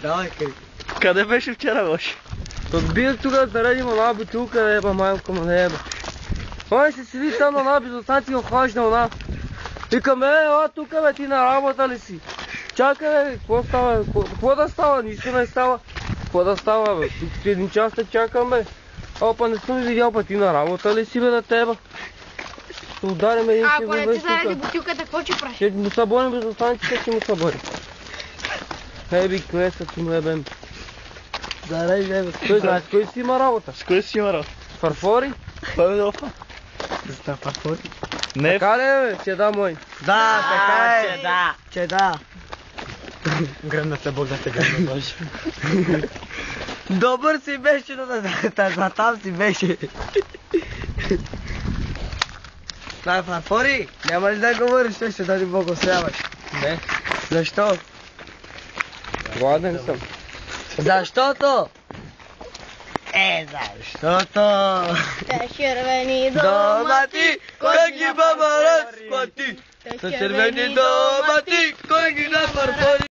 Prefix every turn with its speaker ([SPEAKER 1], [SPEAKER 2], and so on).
[SPEAKER 1] Давай, къде?
[SPEAKER 2] Къде беше вчера, Лоши?
[SPEAKER 3] Бих тук да заредим една бутилка, еба, майко му не еба. Ой, се седи там на една безостанция охлажда, она. Викам, ела тук, бе, ти на работа ли си? Чакай, бе, какво става? Какво да става? Нищо не става. Какво да става, бе? Тук един час те чакам, бе. Опа, не съм видял, па ти на работа ли си, бе, да теба? Ще ударим един
[SPEAKER 4] Ако не ти заради бутилката, какво ще правиш?
[SPEAKER 3] Ще му съборим безостанцията, ще му съборим. Еби, клеса ти му ебем.
[SPEAKER 1] Заради, бе.
[SPEAKER 3] С кой си има работа?
[SPEAKER 2] С кой си има работа?
[SPEAKER 3] Фарфори?
[SPEAKER 2] Павелофа?
[SPEAKER 1] За това парфори.
[SPEAKER 2] Не.
[SPEAKER 3] Така ли, бе? Че да, мой.
[SPEAKER 1] Да, така е.
[SPEAKER 4] че да.
[SPEAKER 1] Че да. Гръмната Бог да те гръмна, Боже. Добър си беше, но за там си беше. Това е фарфори. Няма ли да говориш, ще да ни благославяш?
[SPEAKER 3] Не.
[SPEAKER 1] Защо?
[SPEAKER 3] Гладен съм.
[SPEAKER 1] Защото? Защото...
[SPEAKER 4] Те червени
[SPEAKER 1] Дома ти, кой ги баба разпати? Са червени дома ти, кой ги нафарфори?